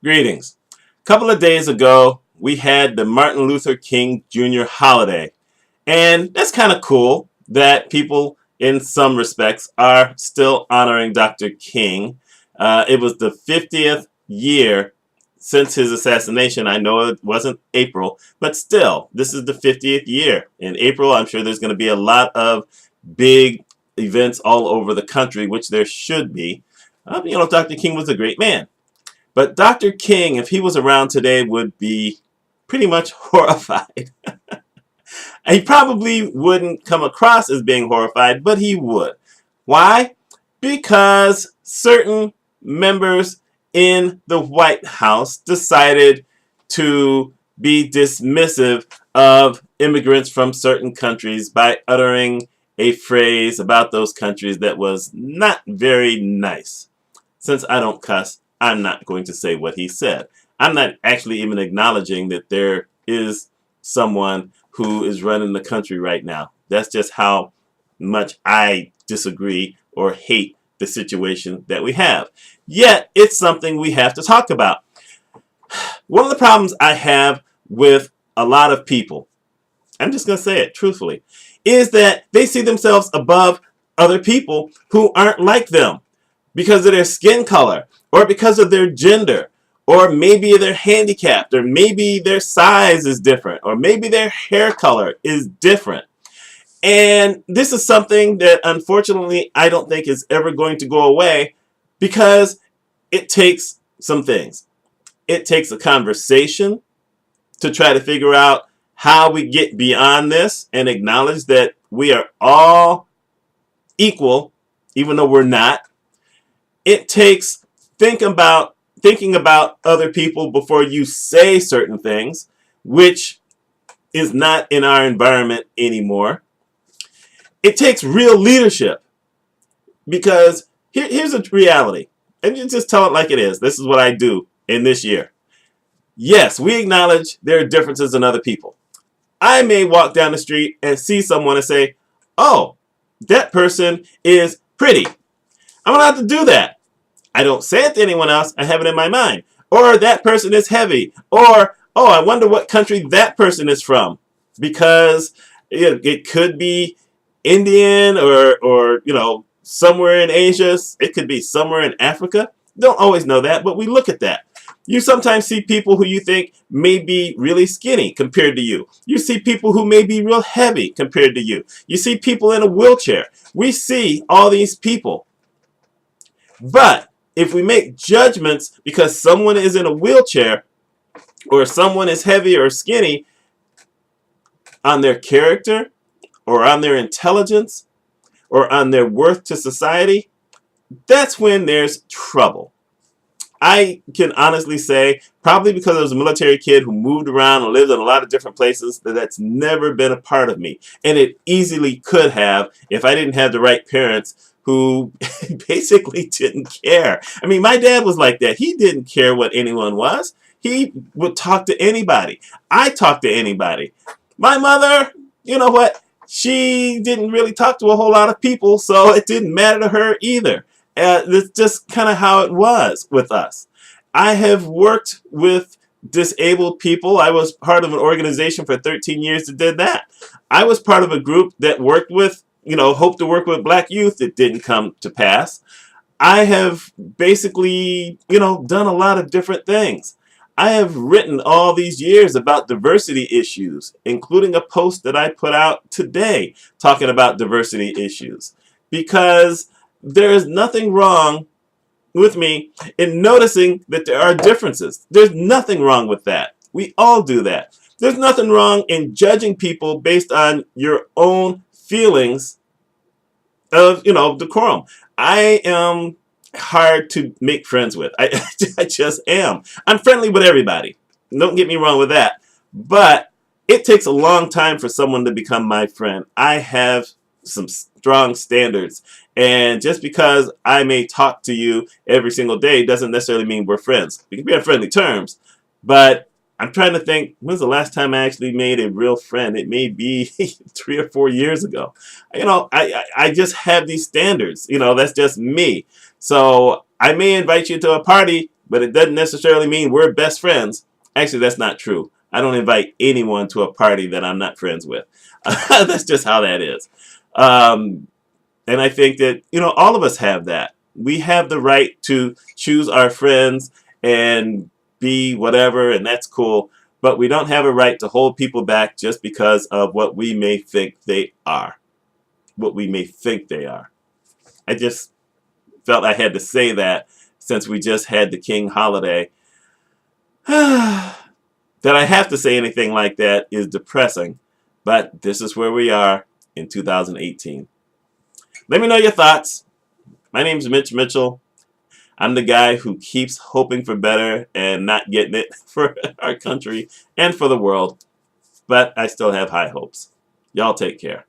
Greetings. A couple of days ago, we had the Martin Luther King Jr. holiday. And that's kind of cool that people, in some respects, are still honoring Dr. King. It was the 50th year since his assassination. I know it wasn't April, but still, this is the 50th year. In April, I'm sure there's going to be a lot of big events all over the country, which there should be. Dr. King was a great man. But Dr. King, if he was around today, would be pretty much horrified. He probably wouldn't come across as being horrified, but he would. Why? Because certain members in the White House decided to be dismissive of immigrants from certain countries by uttering a phrase about those countries that was not very nice. Since I don't cuss, I'm not going to say what he said. I'm not actually even acknowledging that there is someone who is running the country right now. That's just how much I disagree or hate the situation that we have. Yet, it's something we have to talk about. One of the problems I have with a lot of people, I'm just going to say it truthfully, is that they see themselves above other people who aren't like them because of their skin color, or because of their gender, or maybe they're handicapped, or maybe their size is different, or maybe their hair color is different. And this is something that unfortunately I don't think is ever going to go away because it takes some things. It takes a conversation to try to figure out how we get beyond this and acknowledge that we are all equal, even though we're not. It takes thinking about other people before you say certain things, which is not in our environment anymore. It takes real leadership, because here's a reality, and you just tell it like it is. This is what I do in this year. Yes, we acknowledge there are differences in other people. I may walk down the street and see someone and say, oh, that person is pretty. I'm allowed to do that. I don't say it to anyone else. I have it in my mind. Or that person is heavy. Or, oh, I wonder what country that person is from. Because it could be Indian or somewhere in Asia. It could be somewhere in Africa. Don't always know that, but we look at that. You sometimes see people who you think may be really skinny compared to you. You see people who may be real heavy compared to you. You see people in a wheelchair. We see all these people. But if we make judgments because someone is in a wheelchair or someone is heavy or skinny on their character or on their intelligence or on their worth to society, that's when there's trouble. I can honestly say, probably because I was a military kid who moved around and lived in a lot of different places, that's never been a part of me. And it easily could have if I didn't have the right parents who basically didn't care. I mean, my dad was like that. He didn't care what anyone was. He would talk to anybody. I talked to anybody. My mother, you know what? She didn't really talk to a whole lot of people, so it didn't matter to her either. That's just kind of how it was with us. I have worked with disabled people. I was part of an organization for 13 years that did that. I was part of a group that worked with, hoped to work with black youth. It didn't come to pass. I have basically, done a lot of different things. I have written all these years about diversity issues, including a post that I put out today talking about diversity issues, because there is nothing wrong with me in noticing that there are differences. There's nothing wrong with that. We all do that. There's nothing wrong in judging people based on your own feelings of, decorum. I am hard to make friends with. I just am. I'm friendly with everybody. Don't get me wrong with that. But it takes a long time for someone to become my friend. I have some strong standards. And just because I may talk to you every single day doesn't necessarily mean we're friends. We can be on friendly terms, but I'm trying to think, when's the last time I actually made a real friend? It may be 3 or 4 years ago. I just have these standards. That's just me. So I may invite you to a party but it doesn't necessarily mean we're best friends. Actually, that's not true. I don't invite anyone to a party that I'm not friends with. That's just how that is. Um, and I think that, all of us have that. We have the right to choose our friends and be whatever, and that's cool. But we don't have a right to hold people back just because of what we may think they are. What we may think they are. I just felt I had to say that since we just had the King holiday. That I have to say anything like that is depressing, but this is where we are in 2018. Let me know your thoughts. My name's Mitch Mitchell. I'm the guy who keeps hoping for better and not getting it for our country and for the world, but I still have high hopes. Y'all take care.